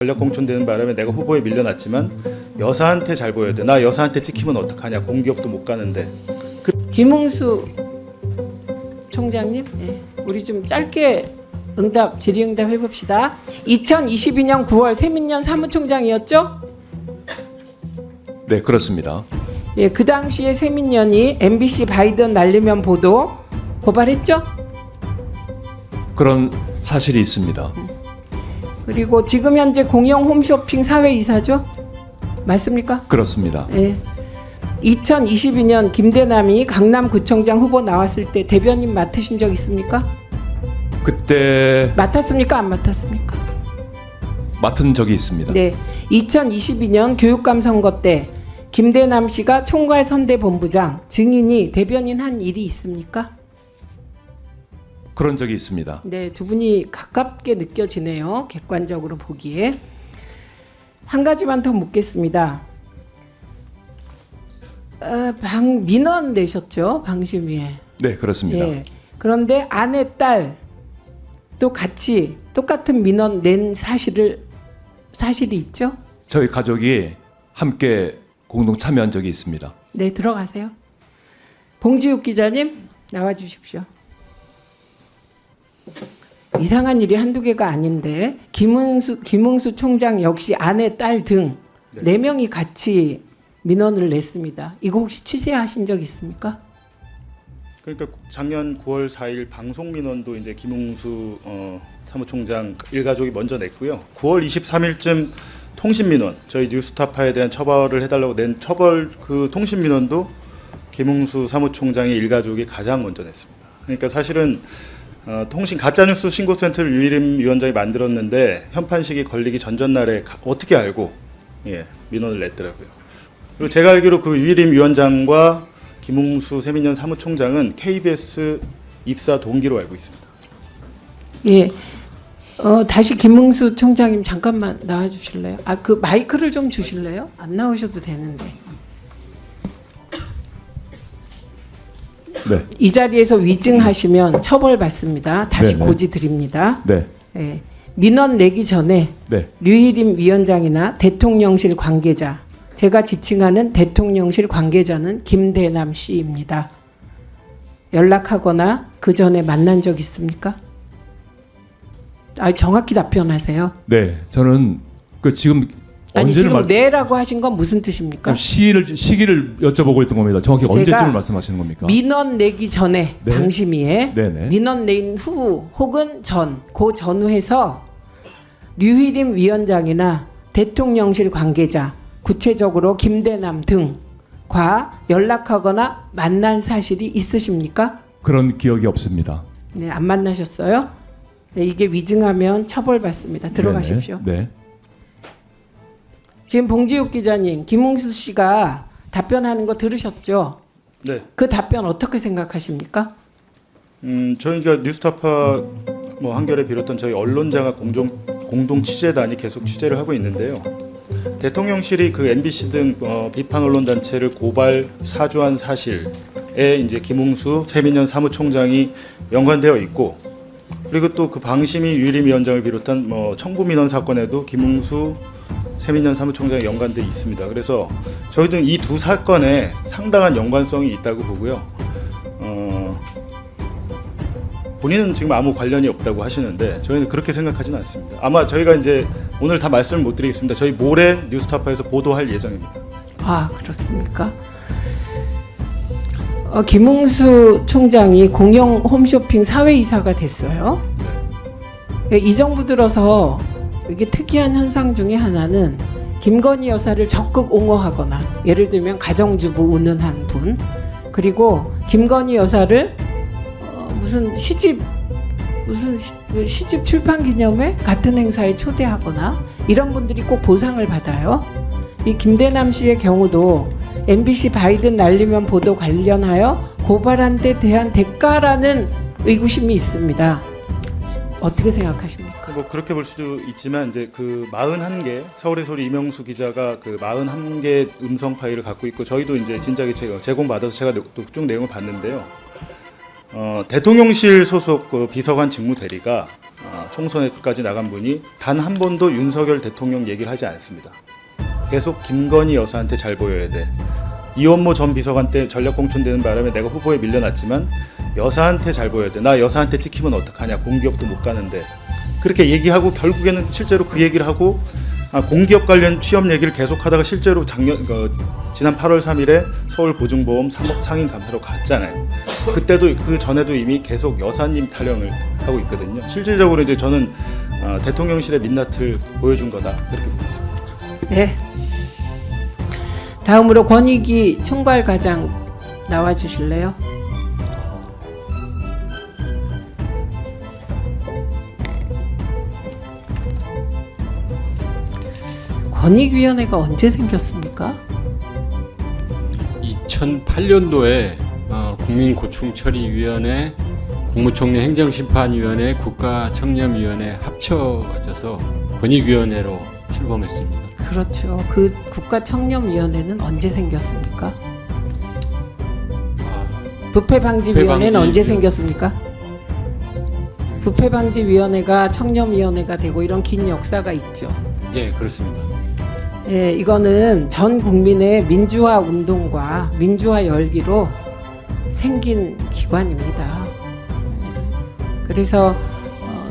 전략 공천되는 바람에 내가 후보에 밀려났지만 여사한테 잘 보여야 돼. 나 여사한테 찍히면 어떡하냐. 공기업도 못 가는데. 김웅수 총장님, 우리 좀 짧게 질의응답 해봅시다. 2022년 9월 세민연 사무총장이었죠? 네, 그렇습니다. 예, 그 당시에 세민연이 MBC 바이든 날리면 보도 고발했죠? 그런 사실이 있습니다. 그리고 지금 현재 공영 홈쇼핑 사회이사죠? 맞습니까? 그렇습니다. 예. 2022년 김대남이 강남구청장 후보 나왔을 때 대변인 맡으신 적 있습니까? 그때 맡았습니까? 안 맡았습니까? 맡은 적이 있습니다. 네. 2022년 교육감 선거 때 김대남 씨가 총괄선대본부장 증인이 대변인 한 일이 있습니까? 그런 적이 있습니다. 네, 두 분이 가깝게 느껴지네요. 객관적으로 보기에. 한 가지만 더 묻겠습니다. 민원 내셨죠? 방심위에. 네, 그렇습니다. 예. 그런데 아내, 딸도 같이 똑같은 민원 낸 사실이 있죠? 저희 가족이 함께 공동 참여한 적이 있습니다. 네, 들어가세요. 봉지욱 기자님 나와 주십시오. 이상한 일이 한두 개가 아닌데 김웅수 총장 역시 아내, 딸 등 네 명이 같이 민원을 냈습니다. 이거 혹시 취재하신 적 있습니까? 그러니까 작년 9월 4일 방송 민원도 이제 김웅수 사무총장 일가족이 먼저 냈고요. 9월 23일쯤 통신 민원, 저희 뉴스타파에 대한 처벌을 해달라고 낸 그 통신 민원도 김웅수 사무총장의 일가족이 가장 먼저 냈습니다. 그러니까 사실은 통신 가짜뉴스 신고센터를 유일임 위원장이 만들었는데 현판식이 걸리기 전전날에 어떻게 알고 민원을 냈더라고요. 그리고 제가 알기로 그 유일임 위원장과 김웅수 세민연 사무총장은 KBS 입사 동기로 알고 있습니다. 예. 다시 김웅수 총장님 잠깐만 나와 주실래요? 그 마이크를 좀 주실래요? 안 나오셔도 되는데. 네. 이 자리에서 위증하시면 처벌받습니다. 다시 네네. 고지 드립니다. 네. 예. 민원 내기 전에 네. 류일임 위원장이나 대통령실 관계자, 제가 지칭하는 대통령실 관계자는 김대남 씨입니다. 연락하거나 그 전에 만난 적 있습니까? 정확히 답변하세요. 네. 저는 지금 아니 언제를 지금 네라고 하신 건 무슨 뜻입니까? 시기를 여쭤보고 있던 겁니다. 정확히 제가 언제쯤을 말씀하시는 겁니까? 민원 내기 전에 네. 방심위에 네네. 민원 낸 후 혹은 그 전후에서 류일임 위원장이나 대통령실 관계자, 구체적으로 김대남 등과 연락하거나 만난 사실이 있으십니까? 그런 기억이 없습니다. 네, 안 만나셨어요? 네, 이게 위증하면 처벌받습니다. 들어가십시오. 네네. 네. 지금 봉지욱 기자님, 김웅수 씨가 답변하는 거 들으셨죠? 네. 그 답변 어떻게 생각하십니까? 저희가 뉴스타파 한겨레 비롯한 저희 언론자가 공동 취재단이 계속 취재를 하고 있는데요. 대통령실이 그 MBC 등 비판 언론 단체를 고발 사주한 사실에 이제 김웅수 세민연 사무총장이 연관되어 있고, 그리고 또 그 방심위 유일임 위원장을 비롯한 청구 민원 사건에도 김웅수 세민연 사무총장이 연관돼 있습니다. 그래서 저희들은 이 두 사건에 상당한 연관성이 있다고 보고요. 본인은 지금 아무 관련이 없다고 하시는데 저희는 그렇게 생각하지는 않습니다. 아마 저희가 이제 오늘 다 말씀을 못 드리겠습니다. 저희 모레 뉴스타파에서 보도할 예정입니다. 아, 그렇습니까? 김웅수 총장이 공영 홈쇼핑 사회이사가 됐어요. 이 정부 들어서 이게 특이한 현상 중에 하나는 김건희 여사를 적극 옹호하거나, 예를 들면 가정주부 운운한 분, 그리고 김건희 여사를 무슨 시집 출판 기념회 같은 행사에 초대하거나 이런 분들이 꼭 보상을 받아요. 이 김대남 씨의 경우도 MBC 바이든 날리면 보도 관련하여 고발한 데 대한 대가라는 의구심이 있습니다. 어떻게 생각하십니까? 그렇게 볼 수도 있지만 이제 그 41개 서울의 소리 이명수 기자가 그 41개 음성 파일을 갖고 있고, 저희도 이제 진작에 제공받아서 제가 쭉 내용을 봤는데요. 대통령실 소속 그 비서관 직무 대리가 총선에까지 나간 분이 단 한 번도 윤석열 대통령 얘기를 하지 않습니다. 계속 김건희 여사한테 잘 보여야 돼. 이원모 전 비서관 때 전략공천되는 바람에 내가 후보에 밀려났지만 여사한테 잘 보여야 돼. 나 여사한테 찍히면 어떡하냐. 공기업도 못 가는데. 그렇게 얘기하고 결국에는 실제로 그 얘기를 하고 공기업 관련 취업 얘기를 계속하다가 실제로 지난 8월 3일에 서울 보증보험 3억 상임 감사로 갔잖아요. 그때도 그 전에도 이미 계속 여사님 타령을 하고 있거든요. 실질적으로 이제 저는 대통령실의 민낯을 보여준 거다 이렇게 보고 있습니다. 네. 다음으로 권익위 총괄과장 나와 주실래요? 권익위원회가 언제 생겼습니까? 2008년도에 국민고충처리위원회, 국무총리 행정심판위원회, 국가청렴위원회 합쳐져서 권익위원회로 출범했습니다. 그렇죠. 그 국가청렴위원회는 언제 생겼습니까? 부패방지위원회는 언제 생겼습니까? 부패방지위원회가 청렴위원회가 되고 이런 긴 역사가 있죠. 네, 그렇습니다. 예, 이거는 전 국민의 민주화 운동과 민주화 열기로 생긴 기관입니다. 그래서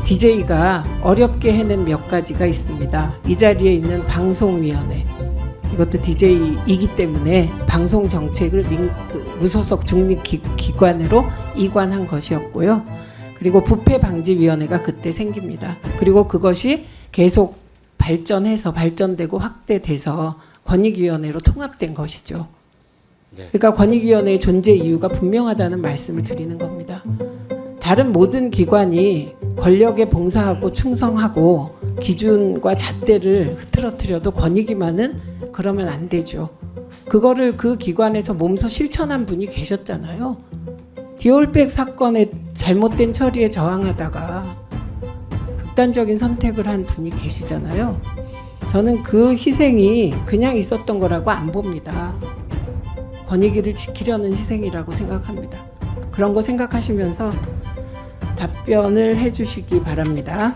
DJ가 어렵게 해낸 몇 가지가 있습니다. 이 자리에 있는 방송위원회, 이것도 DJ이기 때문에 방송 정책을 무소속 중립기관으로 이관한 것이었고요. 그리고 부패방지위원회가 그때 생깁니다. 그리고 그것이 계속 발전되고 확대돼서 권익위원회로 통합된 것이죠. 네. 그러니까 권익위원회의 존재 이유가 분명하다는 말씀을 드리는 겁니다. 다른 모든 기관이 권력에 봉사하고 충성하고 기준과 잣대를 흐트러뜨려도 권익위만은 그러면 안 되죠. 그거를 그 기관에서 몸소 실천한 분이 계셨잖아요. 디올백 사건의 잘못된 처리에 저항하다가 극단적인 선택을 한 분이 계시잖아요. 저는 그 희생이 그냥 있었던 거라고 안 봅니다. 권익위를 지키려는 희생이라고 생각합니다. 그런 거 생각하시면서 답변을 해주시기 바랍니다.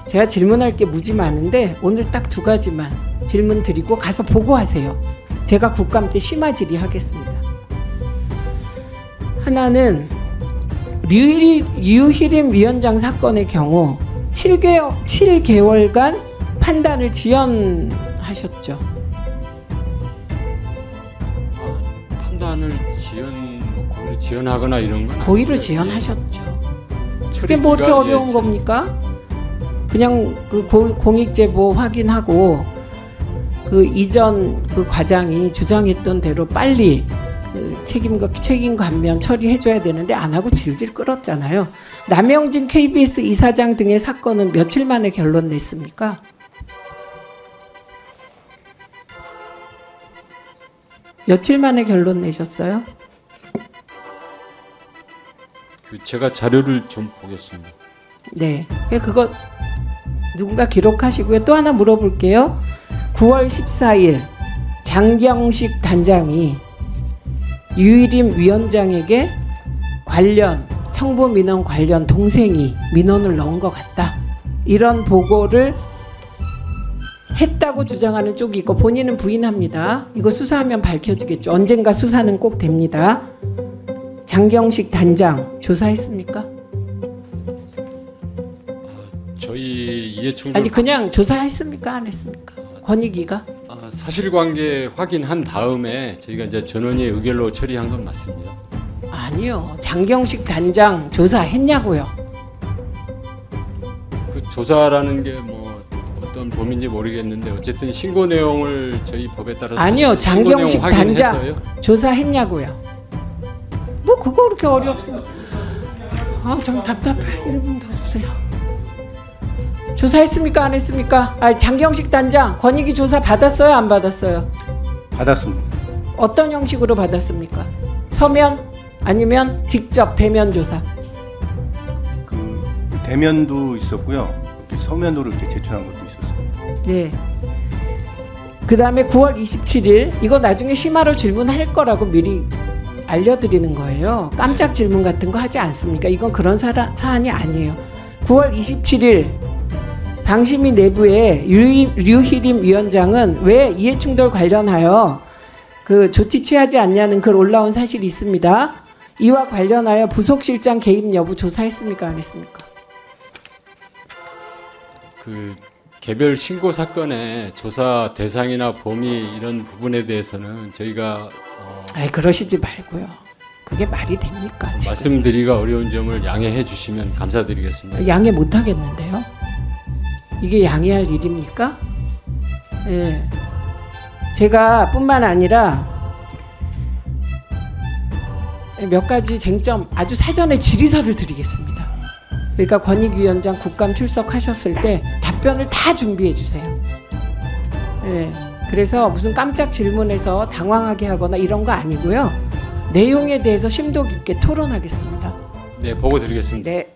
제가 질문할 게 무지 많은데 오늘 딱 2가지만 질문 드리고 가서 보고하세요. 제가 국감 때 심화질의 하겠습니다. 하나는 류희림 위원장 사건의 경우 7개월간 판단을 지연하셨죠. 판단을 고의로 지연하거나 이런 건 고의로 아니고요. 지연하셨죠. 그게 뭐 이렇게 어려운 겁니까? 그냥 그 공익제보 확인하고 그 이전 그 과장이 주장했던 대로 빨리 그 책임 감면 처리해줘야 되는데 안 하고 질질 끌었잖아요. 남영진 KBS 이사장 등의 사건은 며칠 만에 결론 냈습니까? 며칠 만에 결론 내셨어요? 제가 자료를 좀 보겠습니다. 네. 그거 누군가 기록하시고요. 또 하나 물어볼게요. 9월 14일 장경식 단장이 유희림 위원장에게 청부 민원 관련 동생이 민원을 넣은 것 같다. 이런 보고를 했다고 주장하는 쪽이 있고 본인은 부인합니다. 이거 수사하면 밝혀지겠죠. 언젠가 수사는 꼭 됩니다. 장경식 단장 조사했습니까? 저희 이해충돌 아니 그냥 조사했습니까? 안 했습니까? 권익위가? 사실관계 확인한 다음에 저희가 이제 전원의 의결로 처리한 건 맞습니다. 아니요. 장경식 단장 조사했냐고요. 그 조사라는 게 뭐 어떤 범인지 모르겠는데 어쨌든 신고 내용을 저희 법에 따라서 아니요. 신고 내용 장경식 확인해서요. 단장 조사했냐고요. 뭐 그거 그렇게 어렵습니다. 좀 답답해. 1분 더 주세요. 조사했습니까? 안 했습니까? 장경식 단장 권익위 조사 받았어요? 안 받았어요? 받았습니다. 어떤 형식으로 받았습니까? 서면 아니면 직접 대면 조사? 그 대면도 있었고요. 이렇게 서면으로 이렇게 제출한 것도 있었어요. 네. 그 다음에 9월 27일 이거 나중에 심화로 질문할 거라고 미리 알려드리는 거예요. 깜짝 질문 같은 거 하지 않습니까? 이건 그런 사안이 아니에요. 9월 27일 방심위 내부에 류희림 위원장은 왜 이해충돌 관련하여 그 조치 취하지 않냐는 글 올라온 사실이 있습니다. 이와 관련하여 부속실장 개입 여부 조사했습니까? 안 했습니까? 그 개별 신고 사건의 조사 대상이나 범위 이런 부분에 대해서는 저희가 아이, 그러시지 말고요. 그게 말이 됩니까? 지금? 말씀드리기가 어려운 점을 양해해 주시면 감사드리겠습니다. 양해 못 하겠는데요. 이게 양해할 일입니까? 예. 제가 뿐만 아니라 몇 가지 쟁점 아주 사전에 질의서를 드리겠습니다. 그러니까 권익위원장 국감 출석하셨을 때 답변을 다 준비해 주세요. 예. 그래서 무슨 깜짝 질문에서 당황하게 하거나 이런 거 아니고요. 내용에 대해서 심도 깊게 토론하겠습니다. 네, 보고 드리겠습니다. 네.